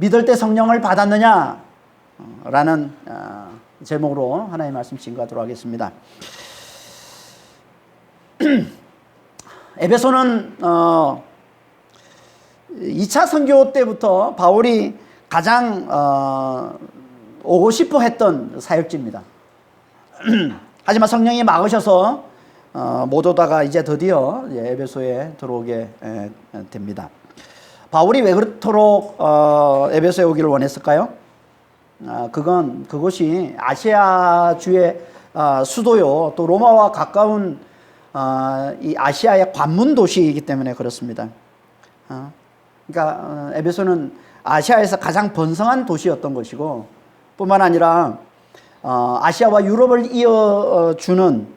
믿을 때 성령을 받았느냐? 라는 제목으로 하나님의 말씀 증거하도록 하겠습니다. 에베소는 2차 선교 때부터 바울이 가장 오고 싶어 했던 사역지입니다. 하지만 성령이 막으셔서 못 오다가 이제 드디어 에베소에 들어오게 됩니다. 바울이 왜 그토록 에베소에 오기를 원했을까요? 그것이 아시아주의 수도요, 또 로마와 가까운 이 아시아의 관문 도시이기 때문에 그렇습니다. 그러니까 에베소는 아시아에서 가장 번성한 도시였던 것이고, 뿐만 아니라 아시아와 유럽을 이어주는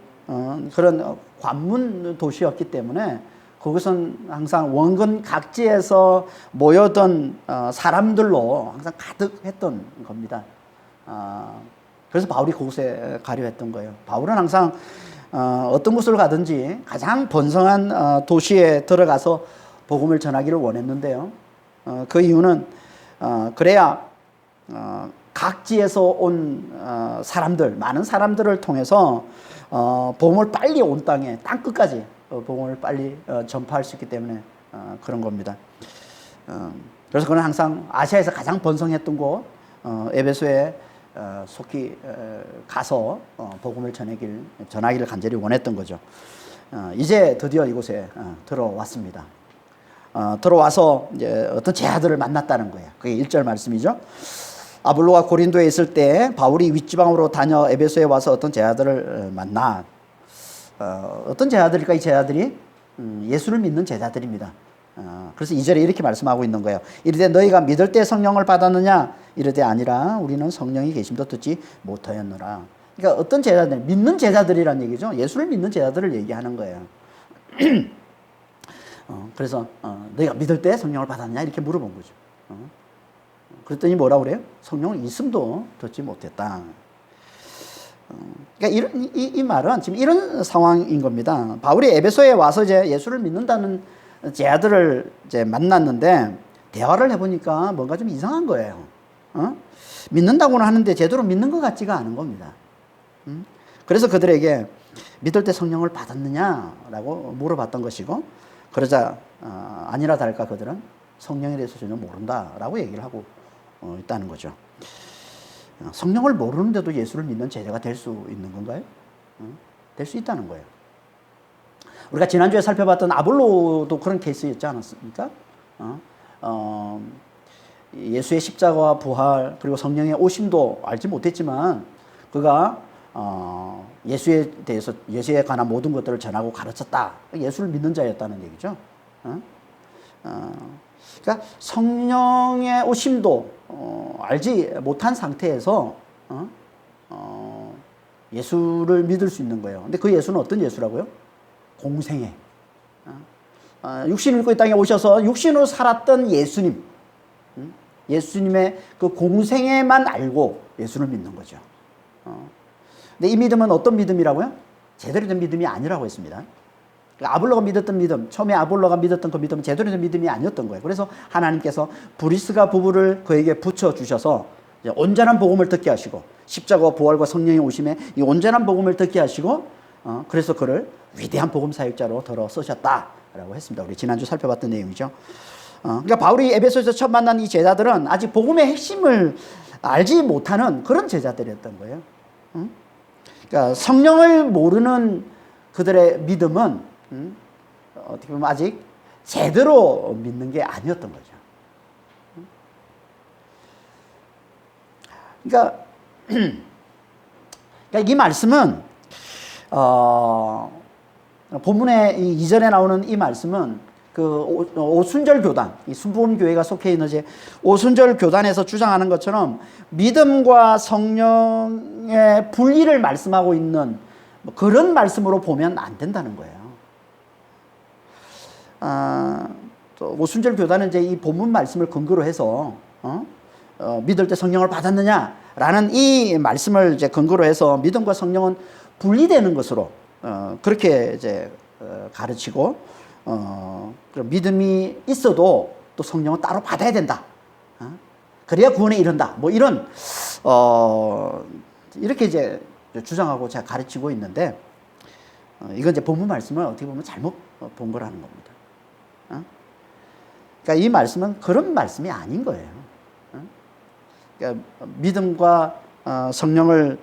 그런 관문 도시였기 때문에 그것은 항상 원근 각지에서 모여든 사람들로 항상 가득했던 겁니다. 그래서 바울이 그곳에 가려 했던 거예요. 바울은 항상 어떤 곳을 가든지 가장 번성한 도시에 들어가서 복음을 전하기를 원했는데요. 그 이유는 그래야 각지에서 온 사람들, 많은 사람들을 통해서 복음을 빨리 온 땅에, 땅 끝까지 복음을 빨리 전파할 수 있기 때문에 그런 겁니다. 그래서 그는 항상 아시아에서 가장 번성했던 곳 에베소에 속히 가서 복음을 전하기를 간절히 원했던 거죠. 이제 드디어 이곳에 들어왔습니다. 들어와서 이제 어떤 제자들을 만났다는 거예요. 그게 1절 말씀이죠. 아볼로가 고린도에 있을 때 바울이 윗지방으로 다녀 에베소에 와서 어떤 제자들을 만나. 어떤 제자들일까? 이 제자들이 예수를 믿는 제자들입니다. 그래서 2절에 이렇게 말씀하고 있는 거예요. 이르되 너희가 믿을 때 성령을 받았느냐? 이르되 아니라 우리는 성령이 계심도 듣지 못하였노라. 그러니까 어떤 제자들, 믿는 제자들이란 얘기죠. 예수를 믿는 제자들을 얘기하는 거예요. 그래서 너희가 믿을 때 성령을 받았느냐? 이렇게 물어본 거죠. 그랬더니 뭐라고 그래요? 성령을 있음도 듣지 못했다. 그러니까 이 말은 지금 이런 상황인 겁니다. 바울이 에베소에 와서 이제 예수를 믿는다는 제자들을 이제 만났는데 대화를 해보니까 뭔가 좀 이상한 거예요. 믿는다고는 하는데 제대로 믿는 것 같지가 않은 겁니다. 그래서 그들에게 믿을 때 성령을 받았느냐라고 물어봤던 것이고, 그러자 아니라 다를까 그들은 성령에 대해서 전혀 모른다라고 얘기를 하고 있다는 거죠. 성령을 모르는데도 예수를 믿는 제자가 될 수 있는 건가요? 될 수 있다는 거예요. 우리가 지난주에 살펴봤던 아볼로도 그런 케이스였지 않았습니까? 예수의 십자가와 부활 그리고 성령의 오심도 알지 못했지만 그가 예수에 대해서, 예수에 관한 모든 것들을 전하고 가르쳤다. 예수를 믿는 자였다는 얘기죠. 그러니까 성령의 오심도 알지 못한 상태에서 예수를 믿을 수 있는 거예요. 근데 그 예수는 어떤 예수라고요? 공생애. 육신을 입고 이 땅에 오셔서 육신으로 살았던 예수님. 예수님의 그 공생애만 알고 예수를 믿는 거죠. 근데 이 믿음은 어떤 믿음이라고요? 제대로 된 믿음이 아니라고 했습니다. 아볼로가 믿었던 믿음, 처음에 아볼로가 믿었던 그 믿음은 제대로 된 믿음이 아니었던 거예요. 그래서 하나님께서 브리스가 부부를 그에게 붙여주셔서 온전한 복음을 듣게 하시고, 십자가와 부활과 성령의 오심에 이 온전한 복음을 듣게 하시고, 그래서 그를 위대한 복음 사역자로 들어 쓰셨다라고 했습니다. 우리 지난주 살펴봤던 내용이죠. 그러니까 바울이 에베소에서 처음 만난 이 제자들은 아직 복음의 핵심을 알지 못하는 그런 제자들이었던 거예요. 그러니까 성령을 모르는 그들의 믿음은 어떻게 보면 아직 제대로 믿는 게 아니었던 거죠. 그러니까 이 말씀은 본문의 이전에 나오는 이 말씀은 그 오순절 교단, 이 순복음 교회가 속해 있는 이제 오순절 교단에서 주장하는 것처럼 믿음과 성령의 분리를 말씀하고 있는 그런 말씀으로 보면 안 된다는 거예요. 또 오순절 교단은 이제 이 본문 말씀을 근거로 해서 믿을 때 성령을 받았느냐라는 이 말씀을 이제 근거로 해서 믿음과 성령은 분리되는 것으로 그렇게 이제 가르치고, 믿음이 있어도 또 성령은 따로 받아야 된다. 그래야 구원에 이른다. 뭐 이런 이렇게 이제 주장하고 제가 가르치고 있는데 이건 이제 본문 말씀을 어떻게 보면 잘못 본 거라는 겁니다. 그러니까 이 말씀은 그런 말씀이 아닌 거예요. 그러니까 믿음과 성령을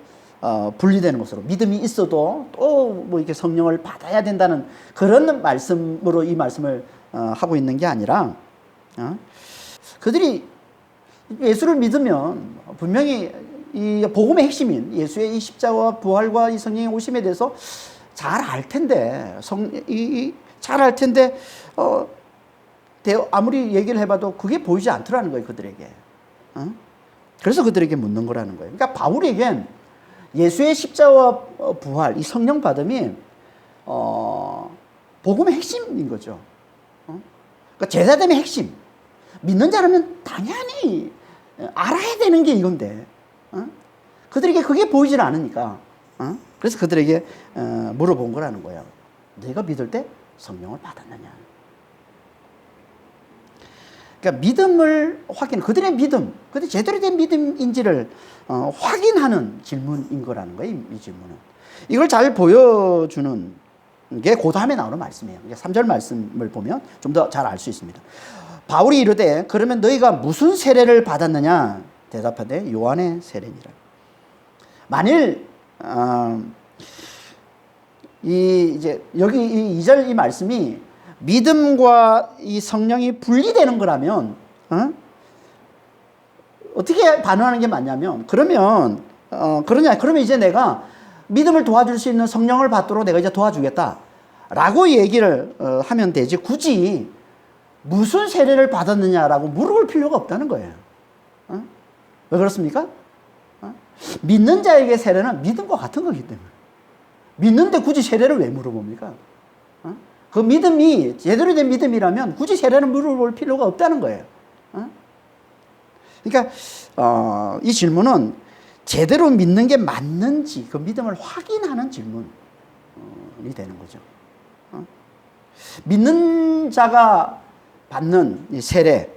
분리되는 것으로 믿음이 있어도 또 뭐 이렇게 성령을 받아야 된다는 그런 말씀으로 이 말씀을 하고 있는 게 아니라 그들이 예수를 믿으면 분명히 이 복음의 핵심인 예수의 이 십자가와 부활과 이 성령의 오심에 대해서 잘 알 텐데 잘 알 텐데 아무리 얘기를 해봐도 그게 보이지 않더라는 거예요, 그들에게. 그래서 그들에게 묻는 거라는 거예요. 그러니까 바울에겐 예수의 십자가와 부활, 이 성령 받음이 복음의 핵심인 거죠. 그러니까 제자됨의 핵심. 믿는 자라면 당연히 알아야 되는 게 이건데 그들에게 그게 보이질 않으니까 그래서 그들에게 물어본 거라는 거예요. 너희가 믿을 때 성령을 받았느냐. 그러니까 믿음을 그들의 믿음, 그들이 제대로 된 믿음인지를 확인하는 질문인 거라는 거예요. 이 질문은. 이걸 잘 보여주는 게 그 다음에 나오는 말씀이에요. 3절 말씀을 보면 좀 더 잘 알 수 있습니다. 바울이 이르되 그러면 너희가 무슨 세례를 받았느냐? 대답하되 요한의 세례니라. 만일 여기 이 2절 이 말씀이 믿음과 이 성령이 분리되는 거라면 어떻게 반응하는 게 맞냐면 그러면 이제 내가 믿음을 도와줄 수 있는 성령을 받도록 내가 이제 도와주겠다 라고 얘기를 하면 되지 굳이 무슨 세례를 받았느냐라고 물어볼 필요가 없다는 거예요. 왜 그렇습니까? 믿는 자에게 세례는 믿음과 같은 거기 때문에 믿는데 굳이 세례를 왜 물어봅니까? 그 믿음이 제대로 된 믿음이라면 굳이 세례를 물어볼 필요가 없다는 거예요. 그러니까 이 질문은 제대로 믿는 게 맞는지 그 믿음을 확인하는 질문이 되는 거죠. 믿는 자가 받는 이 세례,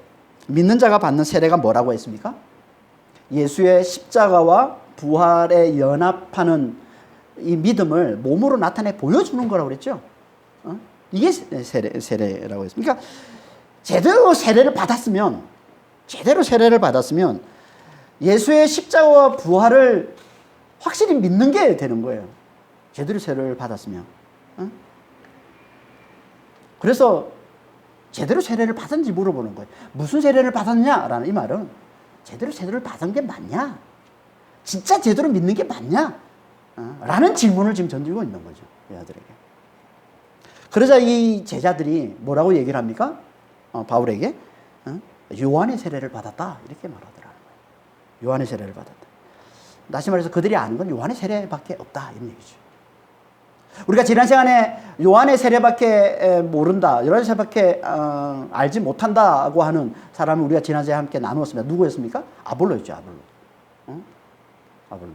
믿는 자가 받는 세례가 뭐라고 했습니까? 예수의 십자가와 부활에 연합하는 이 믿음을 몸으로 나타내 보여주는 거라고 그랬죠. 이게 세례라고 했습니다. 그러니까 제대로 세례를 받았으면 예수의 십자가와 부활을 확실히 믿는 게 되는 거예요. 제대로 세례를 받았으면. 그래서 제대로 세례를 받았는지 물어보는 거예요. 무슨 세례를 받았냐라는 이 말은 제대로 세례를 받은 게 맞냐? 진짜 제대로 믿는 게 맞냐? 라는 질문을 지금 던지고 있는 거죠. 여자들에게. 그러자 이 제자들이 뭐라고 얘기를 합니까? 바울에게 요한의 세례를 받았다 이렇게 말하더라는 거예요. 요한의 세례를 받았다. 다시 말해서 그들이 아는 건 요한의 세례밖에 없다 이런 얘기죠. 우리가 지난 시간에 요한의 세례밖에 모른다, 요한의 세례밖에 알지 못한다고 하는 사람을 우리가 지난 시간에 함께 나누었습니다. 누구였습니까? 아볼로였죠. 아볼로.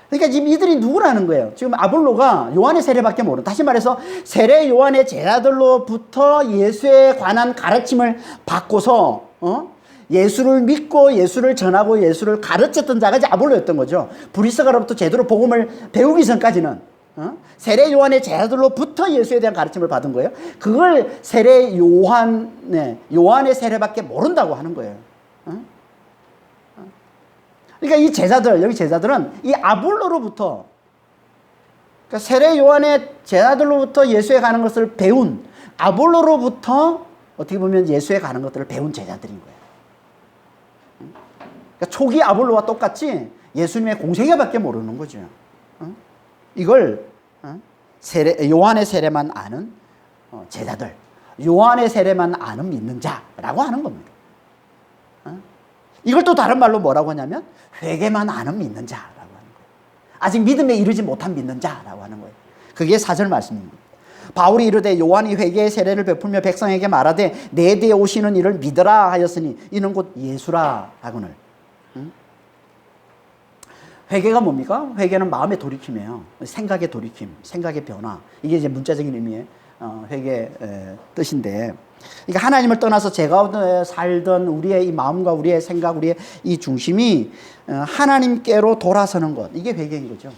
그러니까 지금 이들이 누구라는 거예요? 지금 아볼로가 요한의 세례밖에 모른다. 다시 말해서 세례 요한의 제자들로부터 예수에 관한 가르침을 받고서 예수를 믿고 예수를 전하고 예수를 가르쳤던 자가 이제 아볼로였던 거죠. 브리스가로부터 제대로 복음을 배우기 전까지는 세례 요한의 제자들로부터 예수에 대한 가르침을 받은 거예요. 그걸 세례 요한의 세례밖에 모른다고 하는 거예요. 그러니까 이 여기 제자들은 이 아볼로로부터, 그러니까 세례 요한의 제자들로부터 예수에 가는 것을 배운 아볼로로부터 어떻게 보면 예수에 가는 것들을 배운 제자들인 거예요. 그러니까 초기 아볼로와 똑같이 예수님의 공생애밖에 모르는 거죠. 이걸 요한의 세례만 아는 제자들, 요한의 세례만 아는 믿는 자라고 하는 겁니다. 이걸 또 다른 말로 뭐라고 하냐면 회개만 아는 믿는 자라고 하는 거예요. 아직 믿음에 이르지 못한 믿는 자라고 하는 거예요. 그게 4절 말씀입니다. 바울이 이르되 요한이 회개의 세례를 베풀며 백성에게 말하되 내 뒤에 오시는 이를 믿으라 하였으니 이는 곧 예수라 하거늘. 회개가 뭡니까? 회개는 마음의 돌이킴이에요. 생각의 돌이킴, 생각의 변화. 이게 이제 문자적인 의미의 회개 뜻인데, 그러니까 하나님을 떠나서 제 가운데 살던 우리의 이 마음과 우리의 생각, 우리의 이 중심이 하나님께로 돌아서는 것, 이게 회개인 거죠.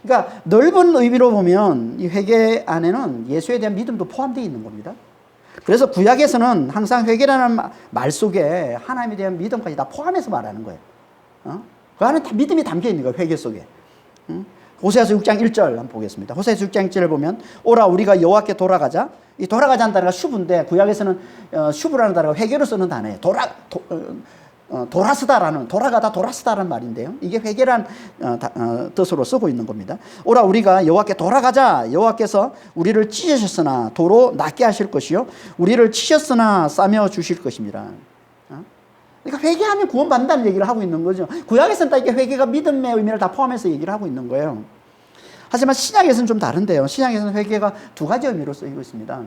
그러니까 넓은 의미로 보면 이 회개 안에는 예수에 대한 믿음도 포함되어 있는 겁니다. 그래서 구약에서는 항상 회개라는 말 속에 하나님에 대한 믿음까지 다 포함해서 말하는 거예요. 그 안에 다 믿음이 담겨 있는 거예요, 회개 속에. 호세아서 6장 1절 한번 보겠습니다. 호세아서 6장 1절을 보면, 오라 우리가 여호와께 돌아가자. 이 돌아가자는 단어가 슈브인데, 구약에서는 슈브라는 단어가 회개로 쓰는 단어예요. 돌아서다라는, 돌아가다 돌아서다라는 말인데요, 이게 회개란 뜻으로 쓰고 있는 겁니다. 오라 우리가 여호와께 돌아가자. 여호와께서 우리를 찢으셨으나 도로 낫게 하실 것이요 우리를 치셨으나 싸며 주실 것입니다. 그러니까 회개하면 구원받는다는 얘기를 하고 있는 거죠. 구약에서는 다 이게 회개가 믿음의 의미를 다 포함해서 얘기를 하고 있는 거예요. 하지만 신약에서는 좀 다른데요. 신약에서는 회개가 두 가지 의미로 쓰이고 있습니다.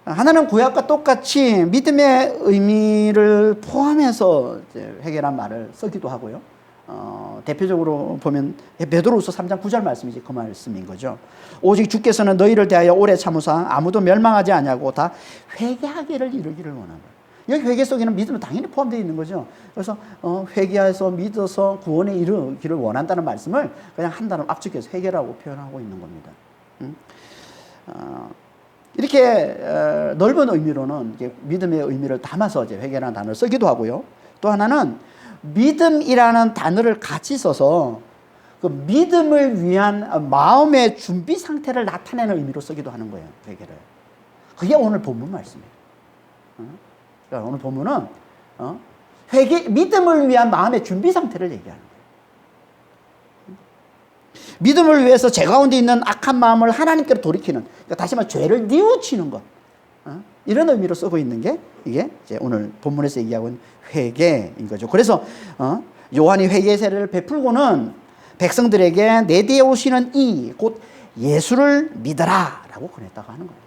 하나는 구약과 똑같이 믿음의 의미를 포함해서 회개란 말을 쓰기도 하고요. 대표적으로 보면 베드로후서 3장 9절 말씀이지, 그 말씀인 거죠. 오직 주께서는 너희를 대하여 오래 참으사 아무도 멸망하지 아니하고 다 회개하기를 이루기를 원하노라. 여기 회개 속에는 믿음은 당연히 포함되어 있는 거죠. 그래서 회개해서 믿어서 구원에 이르기를 원한다는 말씀을 그냥 한 단어 압축해서 회개라고 표현하고 있는 겁니다. 이렇게 넓은 의미로는 이렇게 믿음의 의미를 담아서 이제 회개라는 단어를 쓰기도 하고요. 또 하나는 믿음이라는 단어를 같이 써서 그 믿음을 위한 마음의 준비 상태를 나타내는 의미로 쓰기도 하는 거예요, 회개를. 그게 오늘 본문 말씀이에요. 오늘 본문은 회개, 믿음을 위한 마음의 준비 상태를 얘기하는 거예요. 믿음을 위해서 제 가운데 있는 악한 마음을 하나님께로 돌이키는, 그러니까 다시 말해 죄를 뉘우치는 것, 이런 의미로 쓰고 있는 게 이게 이제 오늘 본문에서 얘기하고 있는 회개인 거죠. 그래서 요한이 회개의 세례를 베풀고는 백성들에게 내 뒤에 오시는 이 곧 예수를 믿어라라고 권했다고 하는 거예요.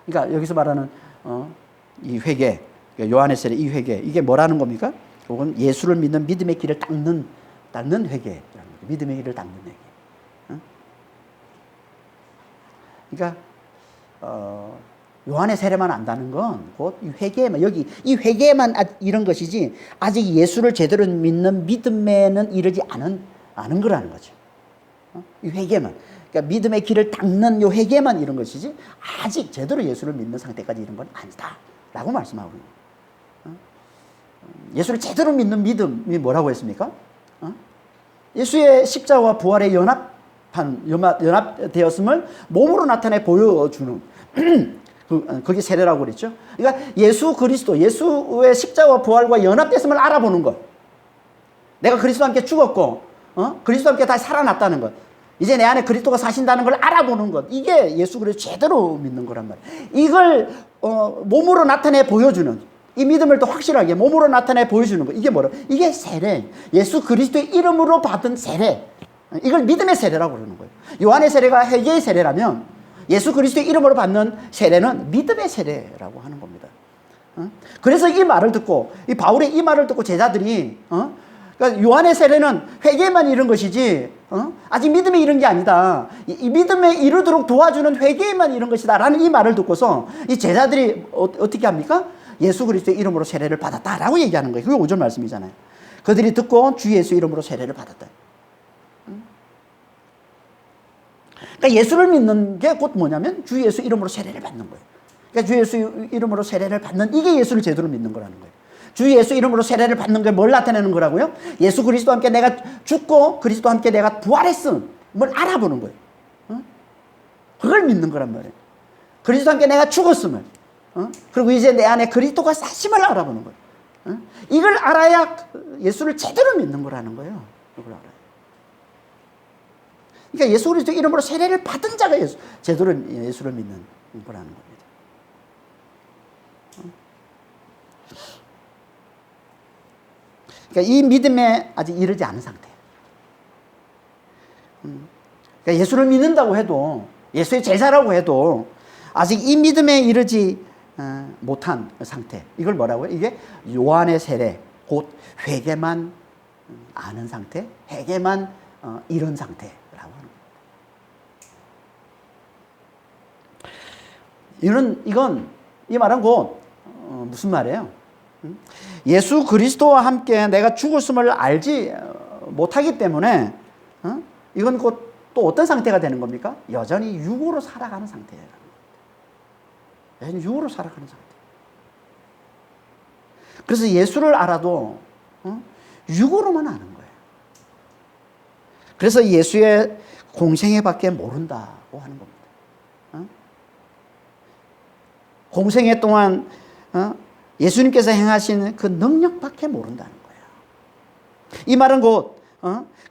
그러니까 여기서 말하는 이 회개, 요한의 세례 이 회개, 이게 뭐라는 겁니까? 그건 예수를 믿는 믿음의 길을 닦는 회개, 믿음의 길을 닦는 회개. 그러니까 요한의 세례만 안다는 건 곧 이 회개만, 여기 이 회개만 이런 것이지 아직 예수를 제대로 믿는 믿음에는 이르지 않은 거라는 거죠. 이 회개만. 그러니까 믿음의 길을 닦는 요 회개만 이런 것이지 아직 제대로 예수를 믿는 상태까지 이런 건 아니다 라고 말씀하고 있는 거예요. 예수를 제대로 믿는 믿음이 뭐라고 했습니까? 예수의 십자가와 부활의 연합되었음을 몸으로 나타내 보여주는 그게 세례라고 그랬죠. 그러니까 예수 그리스도, 예수의 십자가와 부활과 연합됐음을 알아보는 것. 내가 그리스도와 함께 죽었고 그리스도와 함께 다시 살아났다는 것. 이제 내 안에 그리스도가 사신다는 걸 알아보는 것. 이게 예수 그리스도 제대로 믿는 거란 말이에요. 이걸 몸으로 나타내 보여주는, 이 믿음을 또 확실하게 몸으로 나타내 보여주는 것. 이게 뭐라? 이게 세례. 예수 그리스도의 이름으로 받은 세례. 이걸 믿음의 세례라고 그러는 거예요. 요한의 세례가 회개의 세례라면 예수 그리스도의 이름으로 받는 세례는 믿음의 세례라고 하는 겁니다. 그래서 이 말을 듣고, 이 바울의 이 말을 듣고 제자들이 그러니까 요한의 세례는 회개만 이룬 것이지 아직 믿음에 이른 게 아니다. 이 믿음에 이르도록 도와주는 회개만 이룬 것이다 라는 이 말을 듣고서 이 제자들이 어떻게 합니까? 예수 그리스도의 이름으로 세례를 받았다라고 얘기하는 거예요. 그게 5절 말씀이잖아요. 그들이 듣고 주 예수 이름으로 세례를 받았다. 그러니까 예수를 믿는 게 곧 뭐냐면 주 예수 이름으로 세례를 받는 거예요. 그러니까 주 예수 이름으로 세례를 받는, 이게 예수를 제대로 믿는 거라는 거예요. 주 예수 이름으로 세례를 받는 게 뭘 나타내는 거라고요? 예수 그리스도와 함께 내가 죽고 그리스도와 함께 내가 부활했음을 알아보는 거예요. 그걸 믿는 거란 말이에요. 그리스도와 함께 내가 죽었음을, 그리고 이제 내 안에 그리스도가 사심을 알아보는 거예요. 이걸 알아야 예수를 제대로 믿는 거라는 거예요. 이걸 알아요. 그러니까 예수 그리스도 이름으로 세례를 받은 자가 제대로 예수를 믿는 거라는 겁니다. 그러니까 이 믿음에 아직 이르지 않은 상태예요. 그러니까 예수를 믿는다고 해도, 예수의 제자라고 해도 아직 이 믿음에 이르지 못한 상태. 이걸 뭐라고요? 이게 요한의 세례, 곧 회개만 아는 상태, 회개만 이런 상태라고 하는 거예요. 이 말은 곧 무슨 말이에요? 예수 그리스도와 함께 내가 죽었음을 알지 못하기 때문에 이건 곧 또 어떤 상태가 되는 겁니까? 여전히 육으로 살아가는 상태예요. 여전히 육으로 살아가는 상태. 그래서 예수를 알아도 육으로만 아는 거예요. 그래서 예수의 공생애밖에 모른다고 하는 겁니다. 공생애 동안 예수님께서 행하신 그 능력밖에 모른다는 거예요. 이 말은 곧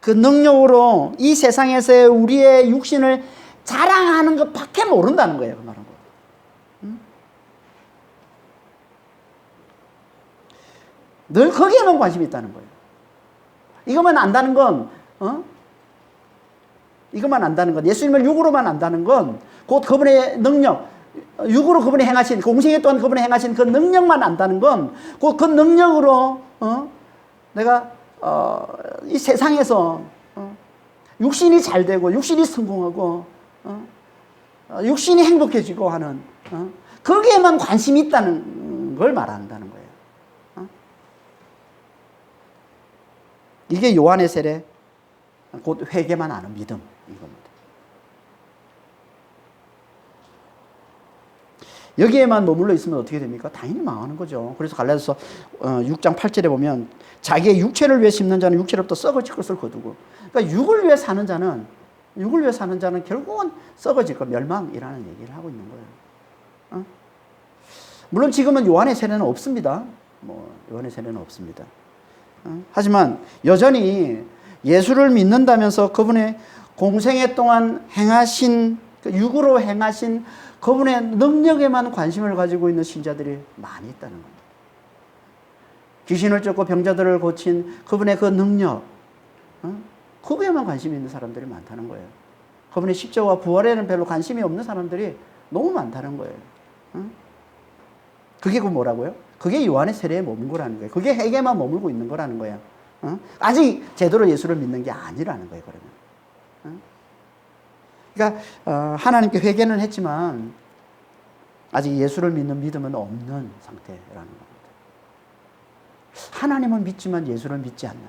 그 능력으로 이 세상에서의 우리의 육신을 자랑하는 것밖에 모른다는 거예요. 그 말은 곧. 늘 거기에만 관심이 있다는 거예요. 이것만 안다는 건 예수님을 육으로만 안다는 건 곧 그분의 능력, 육으로 그분이 행하신, 공생애 동안 그분이 행하신 그 능력만 안다는 건 곧 그 능력으로 내가 이 세상에서 육신이 잘 되고 육신이 성공하고 육신이 행복해지고 하는 거기에만 관심이 있다는 걸 말한다는 거예요. 이게 요한의 세례, 곧 회개만 아는 믿음 이겁니다. 여기에만 머물러 있으면 어떻게 됩니까? 당연히 망하는 거죠. 그래서 갈라디아서 6장 8절에 보면 자기의 육체를 위해 심는 자는 육체로부터 썩어질 것을 거두고, 그러니까 육을 위해 사는 자는 결국은 썩어질 것, 멸망이라는 얘기를 하고 있는 거예요. 물론 지금은 요한의 세례는 없습니다. 요한의 세례는 없습니다. 하지만 여전히 예수를 믿는다면서 그분의 공생애 동안 행하신, 육으로 행하신 그분의 능력에만 관심을 가지고 있는 신자들이 많이 있다는 겁니다. 귀신을 쫓고 병자들을 고친 그분의 그 능력, 그거에만 관심이 있는 사람들이 많다는 거예요. 그분의 십자가와 부활에는 별로 관심이 없는 사람들이 너무 많다는 거예요. 그게 그 뭐라고요? 그게 요한의 세례에 머문 거라는 거예요. 그게 회개만 머물고 있는 거라는 거예요. 아직 제대로 예수를 믿는 게 아니라는 거예요, 그러면. 그러니까 하나님께 회개는 했지만 아직 예수를 믿는 믿음은 없는 상태라는 겁니다. 하나님은 믿지만 예수를 믿지 않는.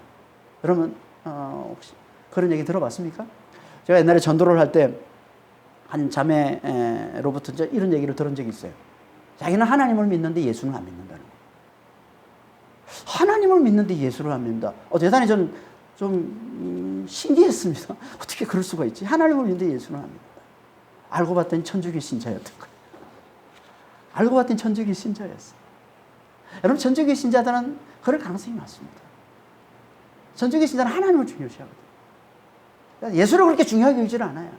여러분 혹시 그런 얘기 들어봤습니까? 제가 옛날에 전도를 할 때 한 자매로부터 이런 얘기를 들은 적이 있어요. 자기는 하나님을 믿는데 예수는 안 믿는다는 거예요. 하나님을 믿는데 예수를 안 믿는다. 대단히 저는 좀 신기했습니다. 어떻게 그럴 수가 있지? 하나님을 믿는데 예수는 안 믿는다. 알고 봤더니 천주교 신자였던 거예요. 알고 봤더니 천주교 신자였어요. 여러분, 천주교 신자들은 그럴 가능성이 많습니다. 천주교 신자는 하나님을 중요시하거든요. 예수를 그렇게 중요하게 여기질 않아요.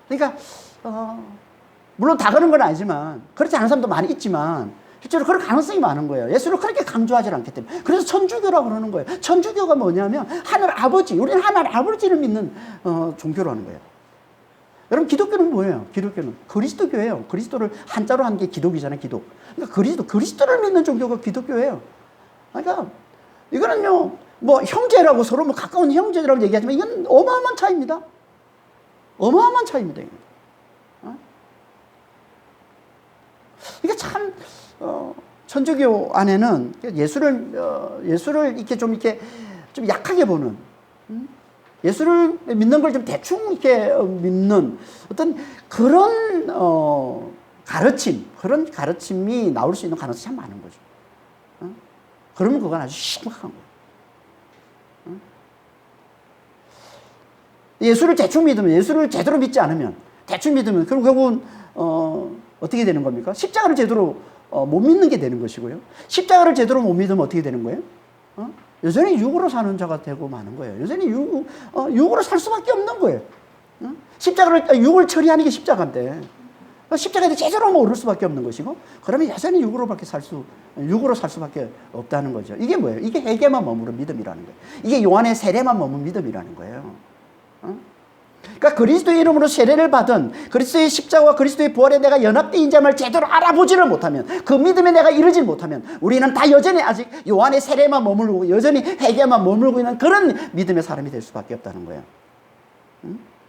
그러니까 물론 다 그런 건 아니지만, 그렇지 않은 사람도 많이 있지만 실제로 그럴 가능성이 많은 거예요. 예수를 그렇게 강조하지 않기 때문에. 그래서 천주교라고 그러는 거예요. 천주교가 뭐냐면 하늘 아버지, 우리는 하늘 아버지를 믿는 종교라는 거예요. 여러분, 기독교는 뭐예요? 기독교는 그리스도교예요. 그리스도를 한자로 한 게 기독이잖아요. 기독. 그러니까 그리스도를 믿는 종교가 기독교예요. 그러니까 이거는요, 뭐 형제라고 서로 뭐 가까운 형제라고 얘기하지만 이건 어마어마한 차이입니다. 어마어마한 차이입니다. 이게 참 천주교 안에는 예수를 이렇게 좀 약하게 보는, 예수를 믿는 걸 좀 대충 이렇게 믿는 어떤 그런 그런 가르침이 나올 수 있는 가능성이 참 많은 거죠. 그러면 그건 아주 심각한 거예요. 예수를 대충 믿으면, 예수를 제대로 믿지 않으면, 대충 믿으면, 그럼 결국은 어떻게 되는 겁니까? 십자가를 제대로 못 믿는 게 되는 것이고요. 십자가를 제대로 못 믿으면 어떻게 되는 거예요? 여전히 육으로 사는 자가 되고 마는 거예요. 여전히 육으로 살 수밖에 없는 거예요. 육을 처리하는 게 십자가인데, 십자가에 제대로 모를 수밖에 없는 것이고, 그러면 여전히 육으로 살 수밖에 없다는 거죠. 이게 뭐예요? 이게 회개만 머무른 믿음이라는 거예요. 이게 요한의 세례만 머문 믿음이라는 거예요. 그러니까 그리스도의 이름으로 세례를 받은, 그리스도의 십자가와 그리스도의 부활에 내가 연합된 점을 제대로 알아보지를 못하면, 그 믿음에 내가 이르지 못하면 우리는 다 여전히 아직 요한의 세례만 머물고 여전히 회개만 머물고 있는 그런 믿음의 사람이 될 수밖에 없다는 거예요.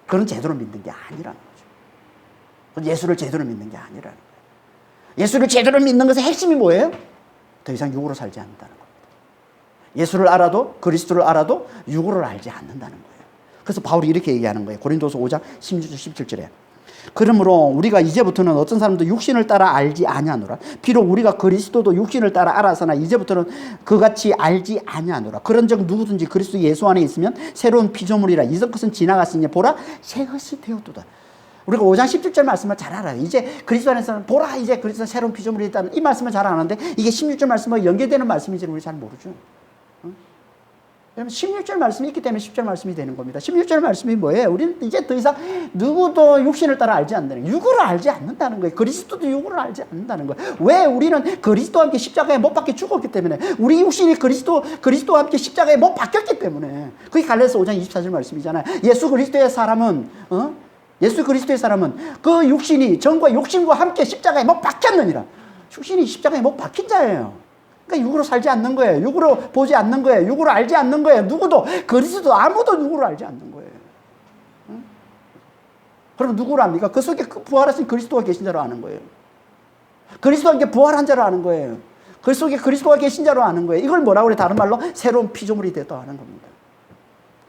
그런 제대로 믿는 게 아니라는 거죠. 예수를 제대로 믿는 게 아니라는 거예요. 예수를 제대로 믿는 것의 핵심이 뭐예요? 더 이상 육으로 살지 않는다는 겁니다. 예수를 알아도 그리스도를 알아도 육으로 알지 않는다는 거예요. 그래서 바울이 이렇게 얘기하는 거예요. 고린도서 5장 16절 17절에 그러므로 우리가 이제부터는 어떤 사람도 육신을 따라 알지 아니하노라. 비록 우리가 그리스도도 육신을 따라 알아서나 이제부터는 그같이 알지 아니하노라. 그런즉 누구든지 그리스도 예수 안에 있으면 새로운 피조물이라. 이전 것은 지나갔으니 보라 새 것이 되었도다. 우리가 5장 17절 말씀을 잘 알아요. 이제 그리스도 안에서는 보라 이제 그리스도 새로운 피조물이 있다는 이 말씀을 잘 아는데 이게 16절 말씀과 연계되는 말씀인지는 우리 잘 모르죠. 왜냐하면 16절 말씀이 있기 때문에 10절 말씀이 되는 겁니다. 16절 말씀이 뭐예요? 우리는 이제 더 이상 누구도 육신을 따라 알지 않는다는 거예요. 육으로 알지 않는다는 거예요. 그리스도도 육으로 알지 않는다는 거예요. 왜? 우리는 그리스도와 함께 십자가에 못 박혀 죽었기 때문에 우리 육신이 그리스도와 함께 십자가에 못 박혔기 때문에 그게 갈라디아서 5장 24절 말씀이잖아요. 예수 그리스도의 사람은 그 육신이 정과 욕심과 함께 십자가에 못 박혔느니라. 육신이 십자가에 못 박힌 자예요. 그러니까 육으로 살지 않는 거예요. 육으로 보지 않는 거예요. 육으로 알지 않는 거예요. 누구도 그리스도 아무도 육으로 알지 않는 거예요. 응? 그럼 누구로 압니까? 그 속에 부활하신 그리스도가 계신 자로 아는 거예요. 그리스도와 함께 부활한 자로 아는 거예요. 그 속에 그리스도가 계신 자로 아는 거예요. 이걸 뭐라고 그래? 다른 말로 새로운 피조물이 됐다 하는 겁니다.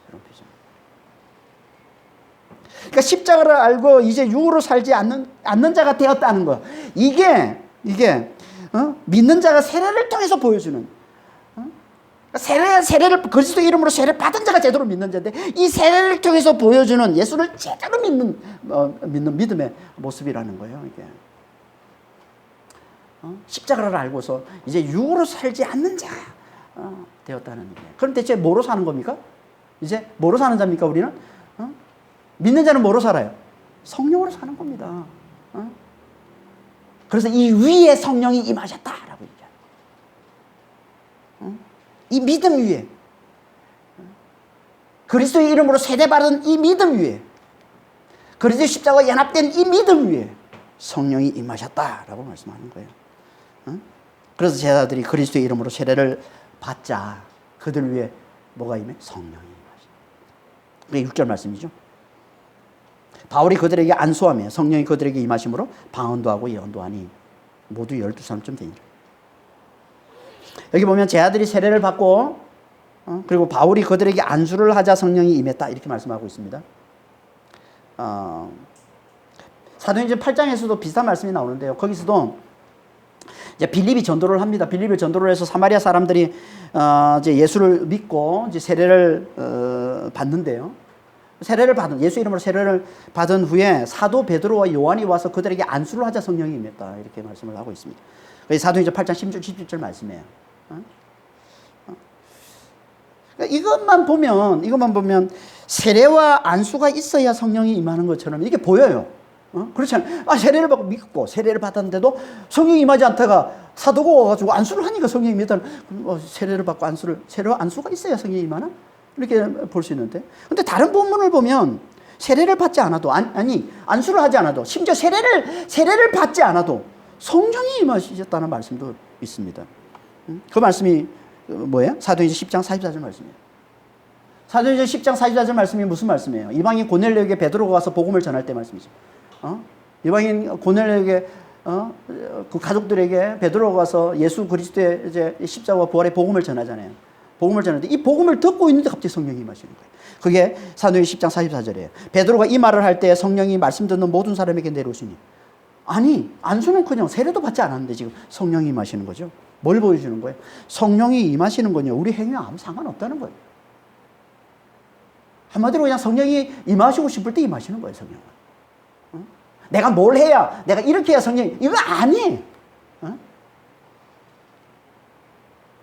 새로운 피조물. 그러니까 십자가를 알고 이제 육으로 살지 않는 자가 되었다는 거. 이게 믿는 자가 세례를 통해서 보여주는 세례를 그리스도 이름으로 세례 받은 자가 제대로 믿는 자인데 이 세례를 통해서 보여주는 예수를 제대로 믿는 믿음의 모습이라는 거예요. 이게 십자가를 알고서 이제 육으로 살지 않는 자가 되었다는 거예요. 그럼 대체 뭐로 사는 겁니까? 이제 뭐로 사는 자입니까? 우리는 믿는 자는 뭐로 살아요? 성령으로 사는 겁니다. 그래서 이 위에 성령이 임하셨다라고 얘기합니다. 이 믿음 위에 그리스도의 이름으로 세례받은 이 믿음 위에 그리스도의 십자가와 연합된 이 믿음 위에 성령이 임하셨다라고 말씀하는 거예요. 그래서 제자들이 그리스도의 이름으로 세례를 받자 그들 위에 뭐가 임해? 성령이 임하셨다. 그게 6절 말씀이죠. 바울이 그들에게 안수하며 성령이 그들에게 임하심으로 방언도 하고 예언도 하니 모두 12사람쯤 되니라. 여기 보면 제자들이 세례를 받고 그리고 바울이 그들에게 안수를 하자 성령이 임했다 이렇게 말씀하고 있습니다. 사도행전 8장에서도 비슷한 말씀이 나오는데요. 거기서도 이제 빌립이 전도를 합니다. 빌립이 전도를 해서 사마리아 사람들이 이제 예수를 믿고 이제 세례를 받는데요. 예수 이름으로 세례를 받은 후에 사도 베드로와 요한이 와서 그들에게 안수를 하자 성령이 임했다 이렇게 말씀을 하고 있습니다. 사도행전 8장 16, 17절 말씀이에요. 이것만 보면 세례와 안수가 있어야 성령이 임하는 것처럼 이게 보여요. 그렇지 않아요? 세례를 받고 믿고 세례를 받았는데도 성령이 임하지 않다가 사도가 와가지고 안수를 하니까 성령이 임했다는 세례를 받고 세례와 안수가 있어야 성령이 임하나? 이렇게 볼 수 있는데. 근데 다른 본문을 보면 세례를 받지 않아도, 안수를 하지 않아도, 심지어 세례를 받지 않아도 성령이 임하셨다는 말씀도 있습니다. 그 말씀이 뭐예요? 사도행전 10장 44절 말씀이에요. 사도행전 10장 44절 말씀이 무슨 말씀이에요? 이방인 고넬료에게 베드로가 와서 복음을 전할 때 말씀이죠. 이방인 고넬료에게 그 가족들에게 베드로가 와서 예수 그리스도의 이제 십자가와 부활의 복음을 전하잖아요. 복음을 전하는데 이 복음을 듣고 있는데 갑자기 성령이 임하시는 거예요. 그게 사도행전 10장 44절이에요. 베드로가 이 말을 할 때 성령이 말씀 듣는 모든 사람에게 내려오시니. 아니, 안수는커녕 세례도 받지 않았는데 지금 성령이 임하시는 거죠. 뭘 보여주는 거예요? 성령이 임하시는 건요, 우리 행위와 아무 상관없다는 거예요. 한마디로 그냥 성령이 임하시고 싶을 때 임하시는 거예요, 성령은. 내가 뭘 해야, 내가 이렇게 해야 성령이, 이거 아니에요.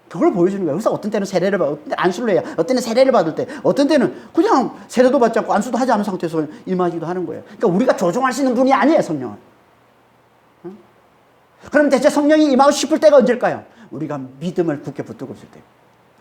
그걸 보여주는 거예요. 그래서 어떤 때는 세례를 받고, 어떤 때는 안수를 해야, 어떤 때는 세례를 받을 때, 어떤 때는 그냥 세례도 받지 않고 안수도 하지 않은 상태에서 임하기도 하는 거예요. 그러니까 우리가 조종할 수 있는 분이 아니에요, 성령은. 그럼 대체 성령이 임하고 싶을 때가 언제일까요? 우리가 믿음을 굳게 붙들고 있을 때.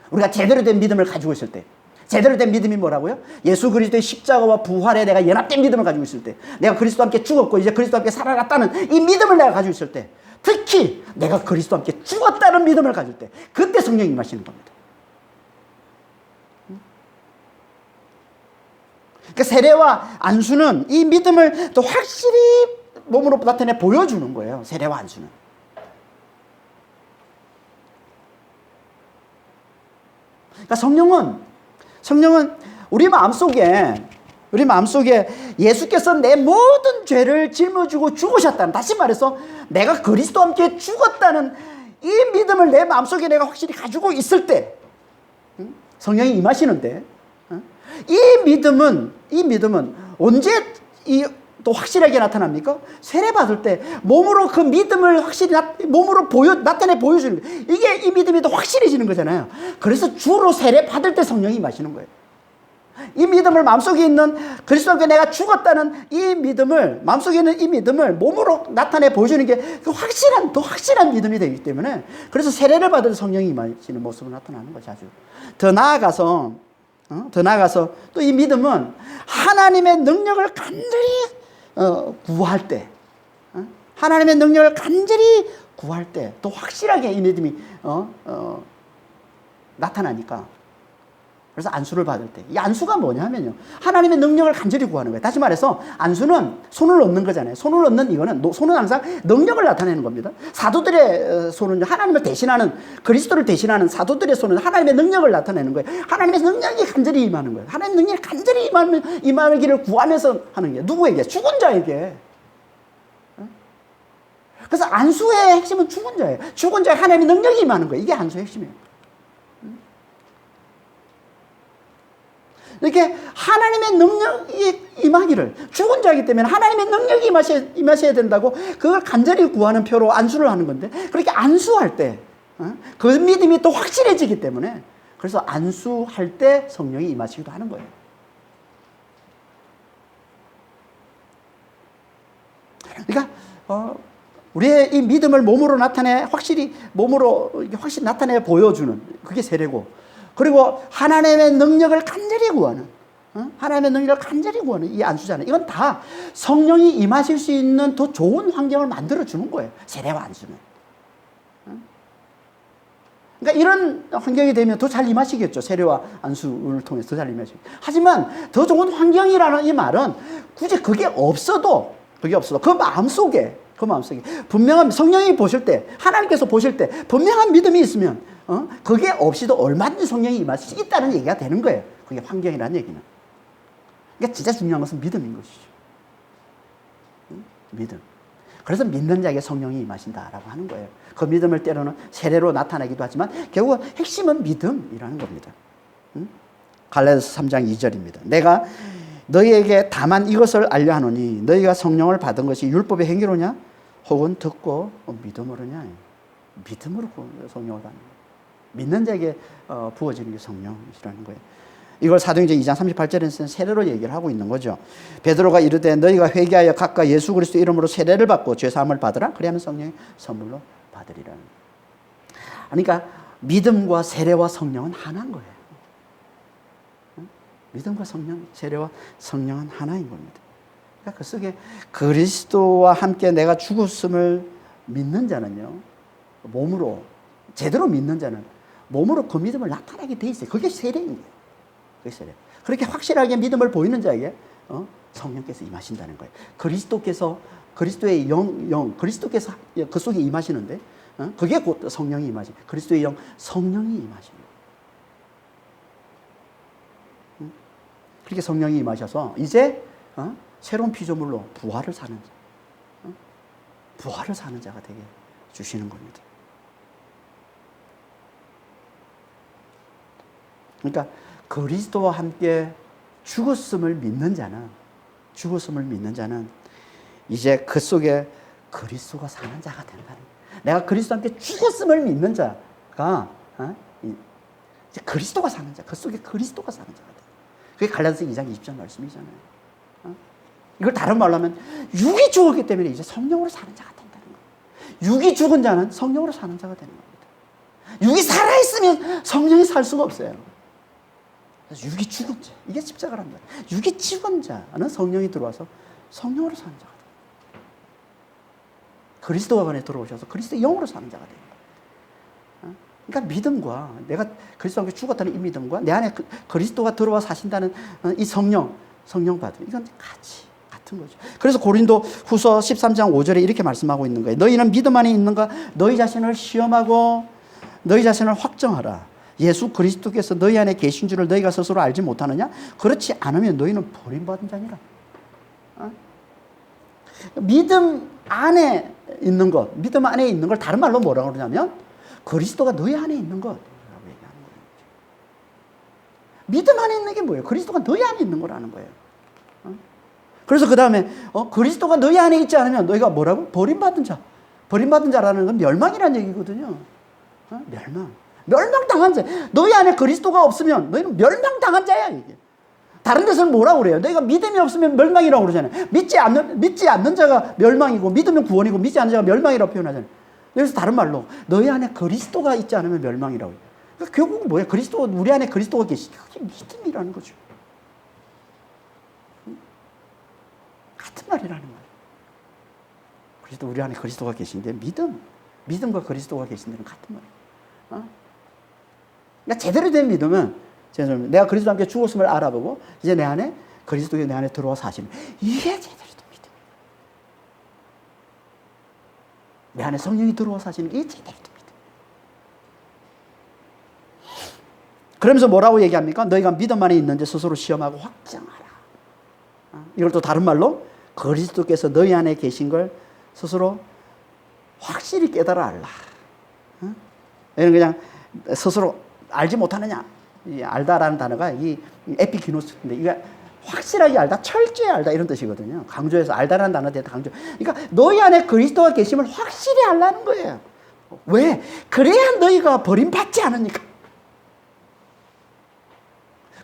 우리가 제대로 된 믿음을 가지고 있을 때. 제대로 된 믿음이 뭐라고요? 예수 그리스도의 십자가와 부활에 내가 연합된 믿음을 가지고 있을 때. 내가 그리스도와 함께 죽었고 이제 그리스도와 함께 살아났다는 이 믿음을 내가 가지고 있을 때. 특히 내가 그리스도와 함께 죽었다는 믿음을 가질 때. 그때 성령이 임하시는 겁니다. 그러니까 세례와 안수는 이 믿음을 또 확실히 몸으로 나타내 보여주는 거예요. 세례와 안수는. 그러니까 성령은 우리 마음속에 예수께서 내 모든 죄를 짊어지고 죽으셨다는, 다시 말해서 내가 그리스도와 함께 죽었다는 이 믿음을 내 마음속에 내가 확실히 가지고 있을 때 성령이 임하시는데, 이 믿음은 언제 또 확실하게 나타납니까? 세례 받을 때 몸으로 그 믿음을 확실히 몸으로 나타내 보여주는 거예요. 이게 이 믿음이 더 확실해지는 거잖아요. 그래서 주로 세례 받을 때 성령이 임하시는 거예요. 이 믿음을 마음속에 있는 그리스도와 함께 내가 죽었다는 이 믿음을, 마음속에 있는 이 믿음을 몸으로 나타내 보여주는 게 더 확실한 믿음이 되기 때문에, 그래서 세례를 받을 때 성령이 임하시는 모습으로 나타나는 거죠. 아주 더 나아가서 또 이 믿음은 하나님의 능력을 간절히 구할 때, 하나님의 능력을 간절히 구할 때 또 확실하게 이 믿음이 나타나니까, 그래서 안수를 받을 때, 이 안수가 뭐냐면요, 하나님의 능력을 간절히 구하는 거예요. 다시 말해서 안수는 손을 얻는 거잖아요. 손을 얻는 이거는, 손은 항상 능력을 나타내는 겁니다. 사도들의 손은 하나님을 대신하는, 그리스도를 대신하는 사도들의 손은 하나님의 능력을 나타내는 거예요. 하나님의 능력이 간절히 임하는 거예요. 하나님의 능력이 간절히 임하기를 구하면서 하는 게, 누구에게? 죽은 자에게. 그래서 안수의 핵심은 죽은 자예요. 죽은 자에 하나님의 능력이 임하는 거예요. 이게 안수의 핵심이에요. 이렇게 하나님의 능력이 임하기를, 죽은 자이기 때문에 하나님의 능력이 임하셔야 된다고 그걸 간절히 구하는 표로 안수를 하는 건데, 그렇게 안수할 때 그 믿음이 또 확실해지기 때문에, 그래서 안수할 때 성령이 임하시기도 하는 거예요. 그러니까 우리의 이 믿음을 몸으로 확실히 나타내 보여주는, 그게 세례고, 그리고 하나님의 능력을 간절히 구하는, 이 안수잖아요. 이건 다 성령이 임하실 수 있는 더 좋은 환경을 만들어주는 거예요. 세례와 안수는. 그러니까 이런 환경이 되면 더 잘 임하시겠죠. 세례와 안수를 통해서 더 잘 임하시겠죠. 하지만 더 좋은 환경이라는 이 말은 굳이 그게 없어도 그 마음속에 분명한, 성령이 보실 때, 하나님께서 보실 때 분명한 믿음이 있으면 그게 없이도 얼마든지 성령이 임하실 수 있다는 얘기가 되는 거예요. 그게 환경이라는 얘기는. 그러니까 진짜 중요한 것은 믿음인 것이죠. 믿음. 그래서 믿는 자에게 성령이 임하신다라고 하는 거예요. 그 믿음을 때로는 세례로 나타나기도 하지만 결국은 핵심은 믿음이라는 겁니다. 갈라디아서 3장 2절입니다. 내가 너희에게 다만 이것을 알려 하노니 너희가 성령을 받은 것이 율법의 행위로냐 혹은 듣고 믿음으로냐. 믿음으로 성령을 받는 거예요. 믿는 자에게 부어지는 게 성령이라는 거예요. 이걸 사도행전 2장 38절에서는 세례로 얘기를 하고 있는 거죠. 베드로가 이르되 너희가 회개하여 각각 예수 그리스도 이름으로 세례를 받고 죄사함을 받으라. 그래야만 성령의 선물로 받으리라는 거예요. 그러니까 믿음과 세례와 성령은 하나인 거예요. 믿음과 성령, 세례와 성령은 하나인 겁니다. 그러니까 그 속에 그리스도와 함께 내가 죽었음을 믿는 자는요, 몸으로, 제대로 믿는 자는 몸으로 그 믿음을 나타나게 돼 있어요. 그게 세례인 거예요. 그게 세례. 그렇게 확실하게 믿음을 보이는 자에게 성령께서 임하신다는 거예요. 그리스도의 그리스도께서 그 속에 임하시는데, 그게 곧 성령이 임하시. 그리스도의 영, 성령이 임하십니다. 그렇게 성령이 임하셔서 이제 새로운 피조물로 부활을 사는 자가 되게 주시는 겁니다. 그러니까 그리스도와 함께 죽었음을 믿는 자는 이제 그 속에 그리스도가 사는 자가 된다는 거예요. 내가 그리스도와 함께 죽었음을 믿는 자가 이제 그리스도가 사는 자, 그 속에 그리스도가 사는 자가 돼요. 그게 갈라디아서 2장 20절 말씀이잖아요. 이걸 다른 말로 하면 육이 죽었기 때문에 이제 성령으로 사는 자가 된다는 거예요. 육이 죽은 자는 성령으로 사는 자가 되는 겁니다. 육이 살아있으면 성령이 살 수가 없어요. 그래서 육이 죽은 자, 이게 십자가란 말이에요. 육이 죽은 자는 성령이 들어와서 성령으로 사는 자가 돼요. 그리스도가 안에 들어오셔서 그리스도의 영으로 사는 자가 돼요. 그러니까 믿음과 내가 그리스도와 함께 죽었다는 이 믿음과 내 안에 그리스도가 들어와 사신다는 이 성령 받음, 이건 같이 같은 거죠. 그래서 고린도 후서 13장 5절에 이렇게 말씀하고 있는 거예요. 너희는 믿음 안에 있는가? 너희 자신을 시험하고 너희 자신을 확정하라. 예수 그리스도께서 너희 안에 계신 줄을 너희가 스스로 알지 못하느냐? 그렇지 않으면 너희는 버림받은 자니라. 믿음 안에 있는 것, 믿음 안에 있는 걸 다른 말로 뭐라고 그러냐면 그리스도가 너희 안에 있는 것이라고 얘기하는 거예요. 믿음 안에 있는 게 뭐예요? 그리스도가 너희 안에 있는 거라는 거예요. 그래서 그 다음에 그리스도가 너희 안에 있지 않으면 너희가 뭐라고? 버림받은 자. 버림받은 자라는 건 멸망이라는 얘기거든요. 멸망당한 자. 너희 안에 그리스도가 없으면 너희는 멸망당한 자야, 이게. 다른 데서는 뭐라고 그래요? 너희가 믿음이 없으면 멸망이라고 그러잖아요. 믿지 않는 자가 멸망이고, 믿으면 구원이고, 믿지 않는 자가 멸망이라고 표현하잖아요. 그래서 다른 말로, 너희 안에 그리스도가 있지 않으면 멸망이라고 해요. 그러니까 결국은 뭐예요? 우리 안에 그리스도가 계시니까 그게 믿음이라는 거죠. 같은 말이라는 거예요. 그리스도, 우리 안에 그리스도가 계신데, 믿음과 그리스도가 계신 데는 같은 말이에요. 그러니까 제대로 된 믿음은 내가 그리스도와 함께 죽었음을 알아보고 이제 내 안에 그리스도가 내 안에 들어와 사시는 이게 제대로 된 믿음이에요. 내 안에 성령이 들어와 사시는 게 제대로 된 믿음이에요. 그러면서 뭐라고 얘기합니까? 너희가 믿음 안에 있는지 스스로 시험하고 확정하라. 이걸 또 다른 말로 그리스도께서 너희 안에 계신 걸 스스로 확실히 깨달아 알라. 얘는 그냥 스스로 알지 못하느냐. 이 알다라는 단어가 이 에피기노스인데, 이게 확실하게 알다, 철저히 알다 이런 뜻이거든요. 강조해서 알다라는 단어에 대해 강조. 그러니까 너희 안에 그리스도가 계심을 확실히 알라는 거예요. 왜? 그래야 너희가 버림받지 않으니까.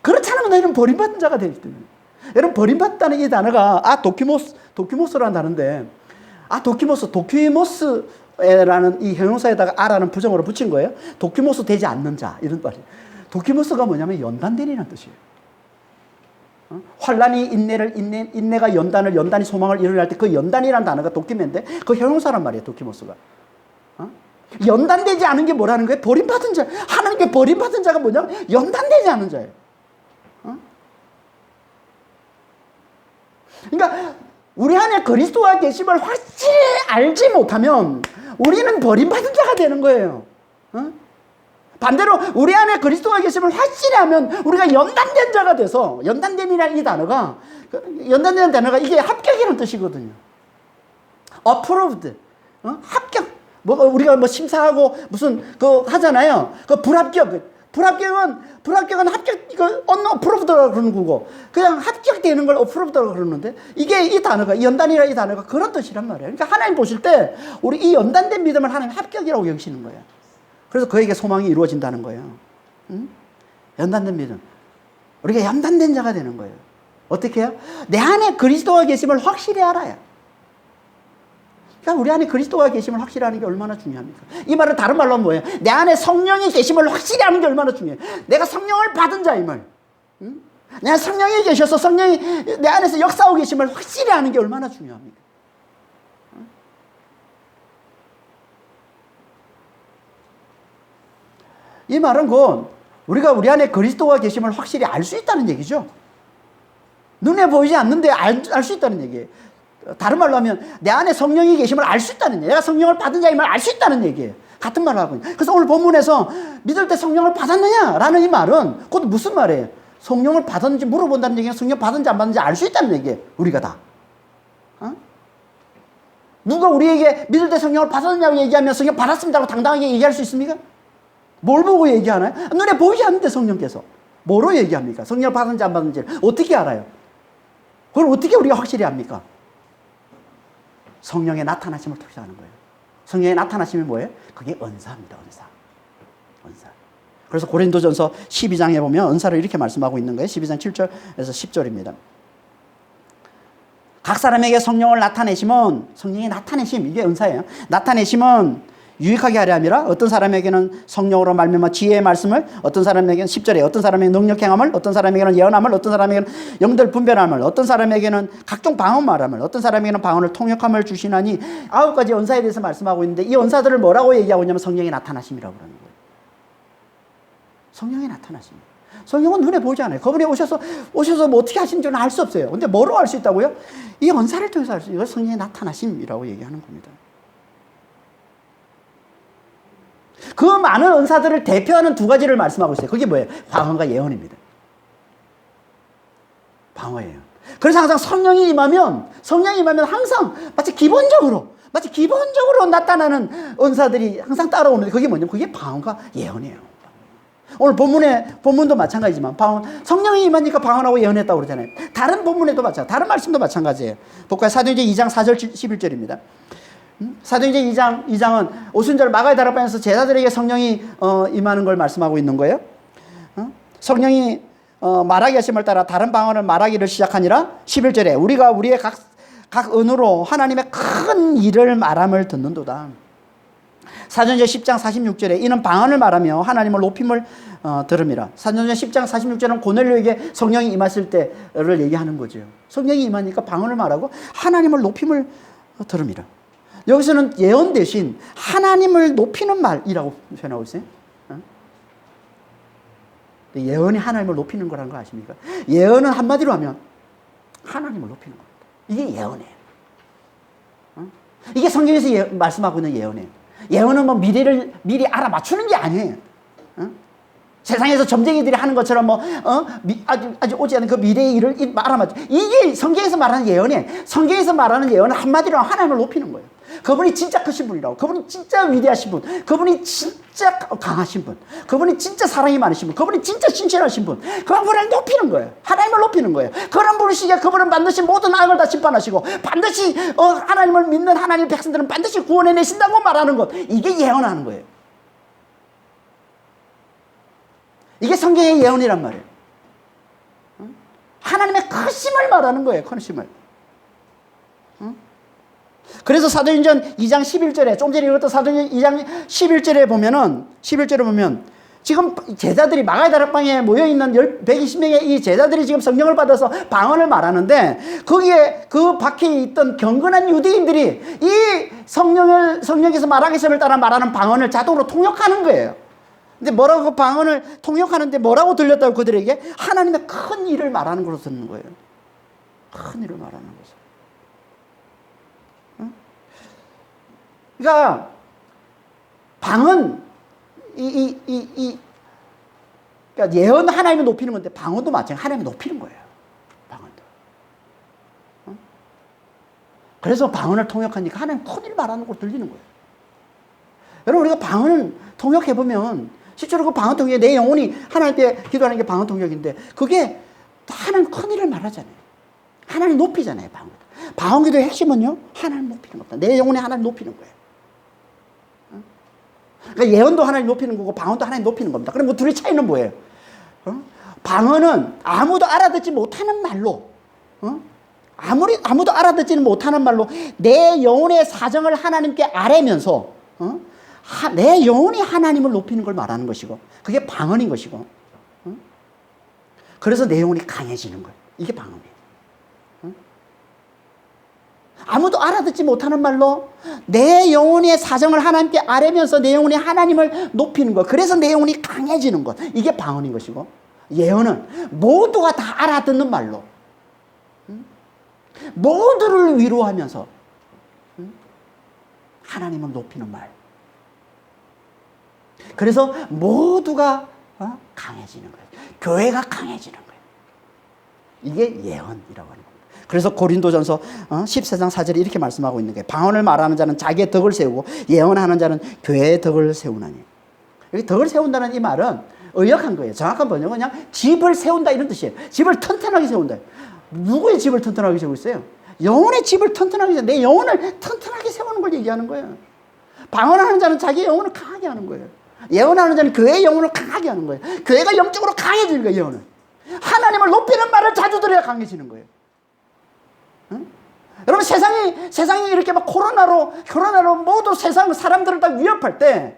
그렇지 않으면 너희는 버림받은 자가 되기 때문에. 여러분, 버림받다는 이 단어가 도키모스라는 단어인데, 도키모스라는 이 형용사에다가 아라는 부정어를 붙인 거예요. 도키모스 되지 않는 자, 이런 말이에요. 도키모스가 뭐냐면 연단된이라는 뜻이에요. 환란이 인내가 연단이 소망을 이루려 할 때 그 연단이라는 단어가 도키모인데 그 형용사란 말이에요, 도키모스가. 연단되지 않은 게 뭐라는 거예요? 버림받은 자. 하나님께 버림받은 자가 뭐냐면 연단되지 않은 자예요. 그러니까 우리 안에 그리스도가 계심을 확실히 알지 못하면 우리는 버림받은 자가 되는 거예요. 반대로 우리 안에 그리스도가 계심을 확실히 하면 우리가 연단된 자가 돼서, 연단된이라는 이 단어가, 연단되는 단어가 이게 합격이라는 뜻이거든요. approved. 합격. 우리가 심사하고 무슨 하잖아요. 불합격은 합격, unapproved라고 그러는 거고, 그냥 합격되는 걸 approved라고 그러는데, 이게 이 단어가, 연단이라는 이 단어가 그런 뜻이란 말이에요. 그러니까 하나님 보실 때, 우리 이 연단된 믿음을 하나님 합격이라고 여기시는 거예요. 그래서 그에게 소망이 이루어진다는 거예요. 연단된 믿음. 우리가 연단된 자가 되는 거예요. 어떻게 해요? 내 안에 그리스도가 계심을 확실히 알아야. 그러니까 우리 안에 그리스도가 계심을 확실히 아는 게 얼마나 중요합니까? 이 말은 다른 말로 하면 뭐예요? 내 안에 성령이 계심을 확실히 아는 게 얼마나 중요해요. 내가 성령을 받은 자임을. 내가 성령이 계셔서 성령이 내 안에서 역사하고 계심을 확실히 아는 게 얼마나 중요합니까? 이 말은 우리가 우리 안에 그리스도가 계심을 확실히 알 수 있다는 얘기죠. 눈에 보이지 않는데 알 수 있다는 얘기예요. 다른 말로 하면 내 안에 성령이 계심을 알 수 있다는 얘기예요. 내가 성령을 받은 자임을 알 수 있다는 얘기예요. 같은 말을 하고 있는. 그래서 오늘 본문에서 믿을 때 성령을 받았느냐라는 이 말은 곧 무슨 말이에요? 성령을 받았는지 물어본다는 얘기는 성령 받은지 안 받은지 알 수 있다는 얘기예요. 우리가 다. 누가 우리에게 믿을 때 성령을 받았느냐고 얘기하면 성령 받았습니다라고 당당하게 얘기할 수 있습니까? 뭘 보고 얘기하나요? 눈에 보이지 않는데 성령께서. 뭐로 얘기합니까? 성령을 받은지 안 받은지 어떻게 알아요? 그걸 어떻게 우리가 확실히 합니까? 성령의 나타나심을 통해서 하는 거예요. 성령의 나타나심이 뭐예요? 그게 은사입니다. 은사. 그래서 고린도전서 12장에 보면 은사를 이렇게 말씀하고 있는 거예요. 12장 7절에서 10절입니다. 각 사람에게 성령을 나타내심은, 성령의 나타내심, 이게 은사예요. 나타내심은 유익하게 하려 함이라. 어떤 사람에게는 성령으로 말미암아 지혜의 말씀을, 어떤 사람에게는 10절에 어떤 사람에게는 능력 행함을, 어떤 사람에게는 예언함을, 어떤 사람에게는 영들 분별함을, 어떤 사람에게는 각종 방언 말함을, 어떤 사람에게는 방언을 통역함을 주시나니, 9가지 은사에 대해서 말씀하고 있는데 이 은사들을 뭐라고 얘기하고 있냐면 성령의 나타나심이라고 그러는 거예요. 성령의 나타나심. 성령은 눈에 보이지 않아요. 그분이 오셔서 뭐 어떻게 하신지는 알 수 없어요. 근데 뭐로 알 수 있다고요? 이 은사를 통해서 알 수 있어요. 이걸 성령의 나타나심이라고 얘기하는 겁니다. 그 많은 은사들을 대표하는 두 가지를 말씀하고 있어요. 그게 뭐예요? 방언과 예언입니다. 방언과 예언. 그래서 항상 성령이 임하면 항상 마치 기본적으로 나타나는 은사들이 항상 따라오는데 그게 뭐냐면 그게 방언과 예언이에요. 오늘 본문도 마찬가지지만 성령이 임하니까 방언하고 예언했다고 그러잖아요. 다른 본문에도 마찬가지, 다른 말씀도 마찬가지예요. 볼까요? 사도행전 2장 4절 11절입니다. 사도행전 2장은 오순절 마가의 다락방에서 제자들에게 성령이 임하는 걸 말씀하고 있는 거예요. 성령이 말하기 하심을 따라 다른 방언을 말하기를 시작하니라. 11절에 우리가 우리의 각 은으로 하나님의 큰 일을 말함을 듣는도다. 사도행전 10장 46절에 이는 방언을 말하며 하나님을 높임을 들음이라. 사도행전 10장 46절은 고넬료에게 성령이 임했을 때를 얘기하는 거죠. 성령이 임하니까 방언을 말하고 하나님을 높임을 들음이라. 여기서는 예언 대신 하나님을 높이는 말이라고 표현하고 있어요. 예언이 하나님을 높이는 거라는 거 아십니까? 예언은 한마디로 하면 하나님을 높이는 겁니다. 이게 예언이에요. 이게 성경에서 말씀하고 있는 예언이에요. 예언은 뭐 미래를 미리 알아맞추는 게 아니에요. 세상에서 점쟁이들이 하는 것처럼 아주 오지 않은 그 미래의 일을 알아맞추. 이게 성경에서 말하는 예언이에요. 성경에서 말하는 예언은 한마디로 하나님을 높이는 거예요. 그분이 진짜 크신 분이라고. 그분이 진짜 위대하신 분. 그분이 진짜 강하신 분. 그분이 진짜 사랑이 많으신 분. 그분이 진짜 신실하신 분. 그분을 높이는 거예요. 하나님을 높이는 거예요. 그런 분이시기에 그분은 반드시 모든 악을 다 심판하시고 반드시 하나님을 믿는 하나님의 백성들은 반드시 구원해내신다고 말하는 것. 이게 예언하는 거예요. 이게 성경의 예언이란 말이에요. 하나님의 크심을 말하는 거예요. 크심을. 그래서 사도행전 2장 11절에 좀 전에 읽었던 사도행전 2장 11절에 보면 지금 제자들이 마가의 다락방에 모여있는 120명의 이 제자들이 지금 성령을 받아서 방언을 말하는데 거기에 그 밖에 있던 경건한 유대인들이 이 성령께서 말하기를 따라 말하는 방언을 자동으로 통역하는 거예요. 근데 뭐라고 그 방언을 통역하는데 뭐라고 들렸다고 그들에게? 하나님의 큰 일을 말하는 걸로 듣는 거예요. 큰 일을 말하는 거죠. 그러니까 방언 그러니까 예언 하나님을 높이는 건데 방언도 마찬가지. 하나님을 높이는 거예요. 방언도. 그래서 방언을 통역하니까 하나님 큰 일 말하는 걸 들리는 거예요. 여러분 우리가 방언을 통역해 보면 실제로 그 방언 통역에 내 영혼이 하나님께 기도하는 게 방언 통역인데 그게 하나님 큰 일을 말하잖아요. 하나님 높이잖아요. 방언 기도의 핵심은요 하나님 높이는 겁니다. 내 영혼이 하나님 높이는 거예요. 그러니까 예언도 하나님 높이는 거고 방언도 하나님 높이는 겁니다. 그럼 뭐 둘의 차이는 뭐예요? 방언은 아무도 알아듣지 못하는 말로 아무도 알아듣지는 못하는 말로 내 영혼의 사정을 하나님께 아뢰면서 내 영혼이 하나님을 높이는 걸 말하는 것이고 그게 방언인 것이고 그래서 내 영혼이 강해지는 거예요. 이게 방언이에요. 아무도 알아듣지 못하는 말로 내 영혼의 사정을 하나님께 아뢰면서 내 영혼이 하나님을 높이는 것. 그래서 내 영혼이 강해지는 것. 이게 방언인 것이고 예언은 모두가 다 알아듣는 말로 모두를 위로하면서 하나님을 높이는 말. 그래서 모두가 강해지는 거예요. 교회가 강해지는 거예요. 이게 예언이라고 하는 거예요. 그래서 고린도전서 14장 4절에 이렇게 말씀하고 있는 거예요. 방언을 말하는 자는 자기의 덕을 세우고 예언하는 자는 교회의 덕을 세우나니. 여기 덕을 세운다는 이 말은 의역한 거예요. 정확한 번역은 그냥 집을 세운다 이런 뜻이에요. 집을 튼튼하게 세운다. 누구의 집을 튼튼하게 세우고 있어요? 영혼의 집을 튼튼하게 세운다. 내 영혼을 튼튼하게 세우는 걸 얘기하는 거예요. 방언하는 자는 자기의 영혼을 강하게 하는 거예요. 예언하는 자는 교회의 영혼을 강하게 하는 거예요. 교회가 영적으로 강해지는 거예요. 예언은. 하나님을 높이는 말을 자주 들어야 강해지는 거예요. 여러분 세상이 이렇게 막 코로나로 모두 세상 사람들을 다 위협할 때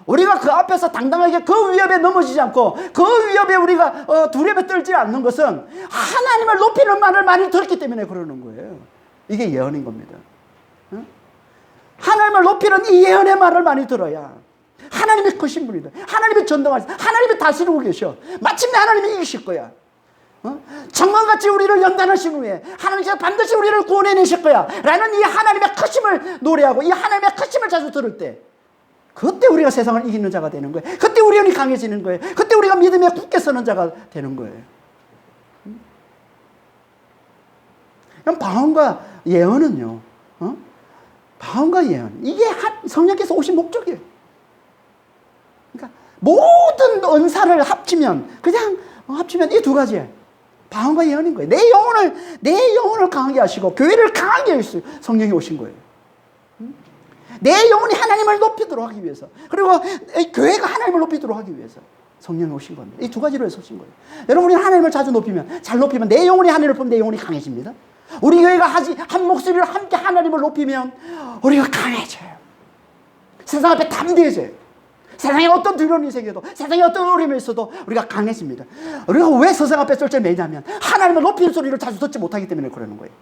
우리가 그 앞에서 당당하게 그 위협에 넘어지지 않고 그 위협에 우리가 두려움에 떨지 않는 것은 하나님을 높이는 말을 많이 들었기 때문에 그러는 거예요. 이게 예언인 겁니다. 하나님을 높이는 이 예언의 말을 많이 들어야 하나님의 크신 분이다. 하나님의 전당하시다. 하나님이 다스리고 계셔. 마침내 하나님이 이기실 거야. 정말같이 우리를 연단하신 후에 하나님께서 반드시 우리를 구원해내실 거야 라는 이 하나님의 크심을 노래하고 이 하나님의 크심을 자주 들을 때, 그때 우리가 세상을 이기는 자가 되는 거예요. 그때 우리 영이 강해지는 거예요. 그때 우리가 믿음에 굳게 서는 자가 되는 거예요. 그럼 방언과 예언은요, 방언과 예언, 이게 성령께서 오신 목적이에요. 그러니까 모든 은사를 합치면, 그냥 합치면 이 두 가지예요. 방언과 예언인 거예요. 내 영혼을 강하게 하시고 교회를 강하게 하시고 성령이 오신 거예요. 내 영혼이 하나님을 높이도록 하기 위해서, 그리고 교회가 하나님을 높이도록 하기 위해서 성령이 오신 겁니다. 이 두 가지로 해서 오신 거예요. 여러분이 하나님을 자주 높이면, 잘 높이면 내 영혼이 하나님을 높이면 내 영혼이 강해집니다. 우리 교회가 한 목소리로 함께 하나님을 높이면 우리가 강해져요. 세상 앞에 담대해져요. 세상에 어떤 두려움이 생겨도, 세상에 어떤 어려움이 있어도 우리가 강해집니다. 우리가 왜 세상 앞에 쩔쩔매냐면 하나님을 높이는 소리를 자주 듣지 못하기 때문에 그러는 거예요.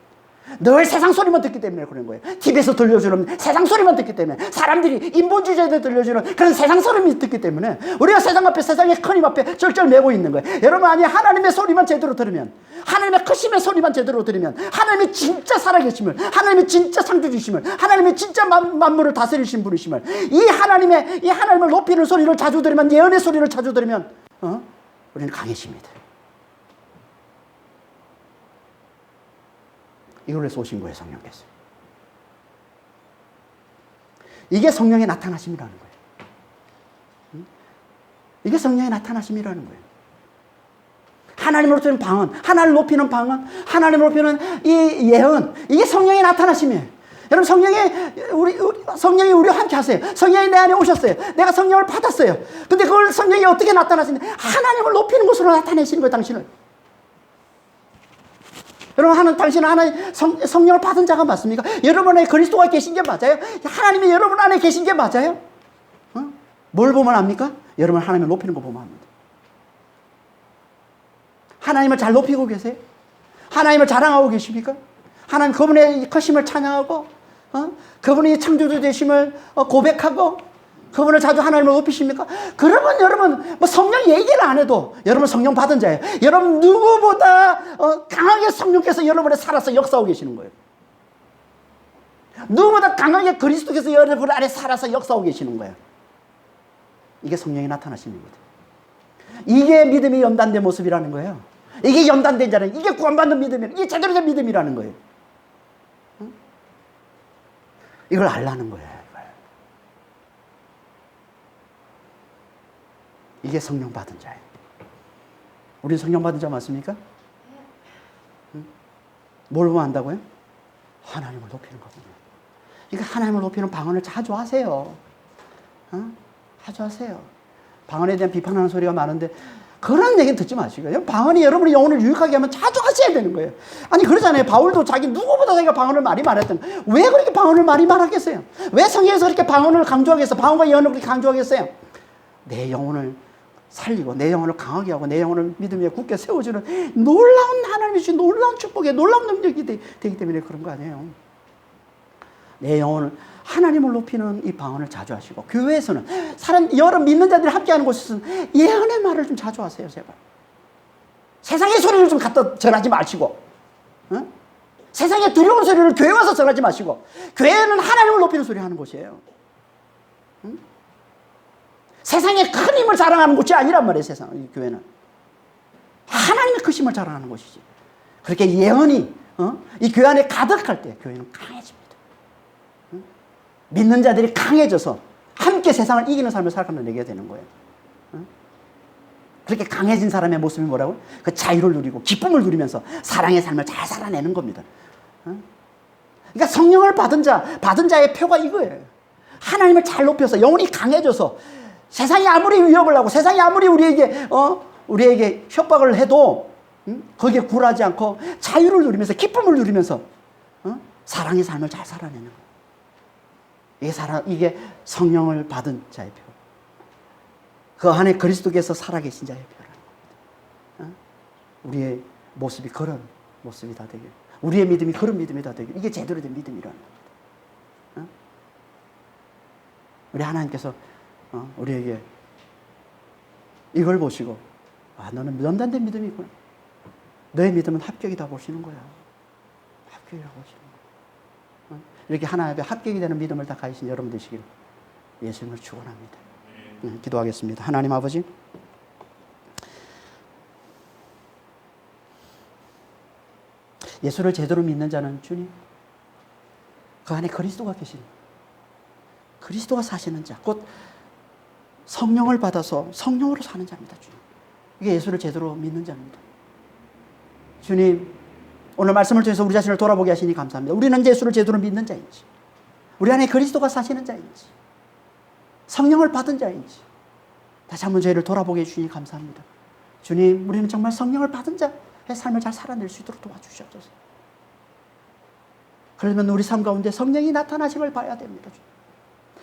늘 세상 소리만 듣기 때문에 그런 거예요. TV에서 들려주는 세상 소리만 듣기 때문에, 사람들이 인본주의자들 들려주는 그런 세상 소리만 듣기 때문에 우리가 세상 앞에, 세상의 큰 힘 앞에 쩔쩔매고 있는 거예요. 여러분, 아니 하나님의 소리만 제대로 들으면, 하나님의 크심의 소리만 제대로 들으면, 하나님이 진짜 살아계심을, 하나님이 진짜 창조주심을, 하나님이 진짜 만물을 다스리신 분이심을, 이 하나님을 높이는 소리를 자주 들으면, 예언의 소리를 자주 들으면 우리는 강해집니다. 이걸 해서 오신 거예요, 성령께서. 이게 성령의 나타나심이라는 거예요. 이게 성령의 나타나심이라는 거예요. 하나님을 높이는 방언, 하나님을 높이는 방언, 하나님을 높이는 이 예언, 이게 성령의 나타나심이에요. 여러분, 성령이 우리와 함께 하세요. 성령이 내 안에 오셨어요. 내가 성령을 받았어요. 근데 그걸 성령이 어떻게 나타나시는데, 하나님을 높이는 것으로 나타내시는 거예요, 당신을. 여러분, 당신은 하나님 성령을 받은 자가 맞습니까? 여러분 안에 그리스도가 계신 게 맞아요? 하나님이 여러분 안에 계신 게 맞아요? 뭘 보면 압니까? 여러분 하나님을 높이는 거 보면 압니다. 하나님을 잘 높이고 계세요? 하나님을 자랑하고 계십니까? 하나님 그분의 크심을 찬양하고, 그분이 창조주 되심을 고백하고, 그분을 자주 하나님을 높이십니까? 그러면 여러분, 성령 얘기를 안 해도 여러분 성령 받은 자예요. 여러분 누구보다 강하게 성령께서 여러분에 살아서 역사하고 계시는 거예요. 누구보다 강하게 그리스도께서 여러분 안에 살아서 역사하고 계시는 거예요. 이게 성령이 나타나시는 거예요. 이게 믿음이 연단된 모습이라는 거예요. 이게 연단된 자는, 이게 구원받는 믿음이라는, 이게 제대로 된 믿음이라는 거예요. 이걸 알라는 거예요. 이게 성령 받은 자예요. 우리 성령 받은 자 맞습니까? 뭘 보면 안다고요? 하나님을 높이는 거군요. 그러니까 하나님을 높이는 방언을 자주 하세요. 자주 하세요. 방언에 대한 비판하는 소리가 많은데 그런 얘기는 듣지 마시고요. 방언이 여러분의 영혼을 유익하게 하면 자주 하셔야 되는 거예요. 아니 그러잖아요. 바울도 자기 누구보다 자기가 방언을 많이 말했던, 왜 그렇게 방언을 많이 말하겠어요? 왜 성경에서 그렇게 방언을 강조하겠어요? 방언과 예언을 그렇게 강조하겠어요? 내 영혼을 살리고 내 영혼을 강하게 하고 내 영혼을 믿음에 굳게 세워주는 놀라운 하나님이 주신 놀라운 축복에 놀라운 능력이 되기 때문에 그런 거 아니에요. 내 영혼을, 하나님을 높이는 이 방언을 자주 하시고, 교회에서는 여러 믿는 자들이 함께하는 곳에서는 예언의 말을 좀 자주 하세요, 제발. 세상의 소리를 좀 갖다 전하지 마시고, 세상의 두려운 소리를 교회 와서 전하지 마시고, 교회는 하나님을 높이는 소리 하는 곳이에요. 세상의 큰 힘을 자랑하는 곳이 아니란 말이에요. 세상 교회는 하나님의 크심을 자랑하는 곳이지. 그렇게 예언이 이 교회 안에 가득할 때 교회는 강해집니다. 믿는 자들이 강해져서 함께 세상을 이기는 삶을 살아내게 되는 거예요. 그렇게 강해진 사람의 모습이 뭐라고요? 그 자유를 누리고 기쁨을 누리면서 사랑의 삶을 잘 살아내는 겁니다. 그러니까 성령을 받은 자의 표가 이거예요. 하나님을 잘 높여서 영혼이 강해져서 세상이 아무리 위협을 하고 세상이 아무리 우리에게 협박을 해도 거기에 굴하지 않고 자유를 누리면서 기쁨을 누리면서 사랑의 삶을 잘 살아내는 거예요. 이게 성령을 받은 자의 표. 그 안에 그리스도께서 살아계신 자의 표라는 겁니다. 우리의 모습이 그런 모습이 다 되길, 우리의 믿음이 그런 믿음이 다 되길, 이게 제대로 된 믿음이라는 겁니다. 우리 하나님께서 우리에게 이걸 보시고 너는 연단된 믿음이 있구나. 너의 믿음은 합격이다 보시는 거야. 합격이라고 보시는 거야. 이렇게 하나님 앞에 합격이 되는 믿음을 다 가지신 여러분 되시길 예수님을 축원합니다. 기도하겠습니다. 하나님 아버지, 예수를 제대로 믿는 자는 주님, 그 안에 그리스도가 계신, 그리스도가 사시는 자, 곧 성령을 받아서 성령으로 사는 자입니다. 주님, 이게 예수를 제대로 믿는 자입니다. 주님, 오늘 말씀을 통해서 우리 자신을 돌아보게 하시니 감사합니다. 우리는 예수를 제대로 믿는 자인지, 우리 안에 그리스도가 사시는 자인지, 성령을 받은 자인지 다시 한번 저희를 돌아보게 해주시니 감사합니다. 주님, 우리는 정말 성령을 받은 자의 삶을 잘 살아낼 수 있도록 도와주시옵소서. 그러면 우리 삶 가운데 성령이 나타나심을 봐야 됩니다.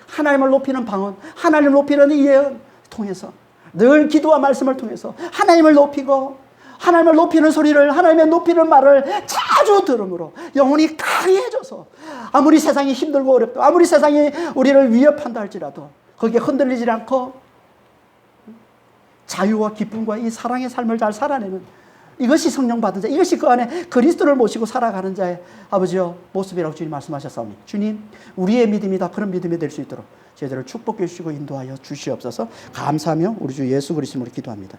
하나님을 높이는 방언, 하나님을 높이는 이 예언 통해서 늘 기도와 말씀을 통해서 하나님을 높이고 하나님을 높이는 소리를, 하나님의 높이는 말을 자주 들음으로 영혼이 강해져서 아무리 세상이 힘들고 어렵고 아무리 세상이 우리를 위협한다 할지라도 거기에 흔들리지 않고 자유와 기쁨과 이 사랑의 삶을 잘 살아내는, 이것이 성령 받은 자, 이것이 그 안에 그리스도를 모시고 살아가는 자의 아버지여 모습이라고 주님 말씀하셨사오니, 주님, 우리의 믿음이 다 그런 믿음이 될 수 있도록 저희들을 축복해 주시고 인도하여 주시옵소서. 감사하며 우리 주 예수 그리스도로 기도합니다.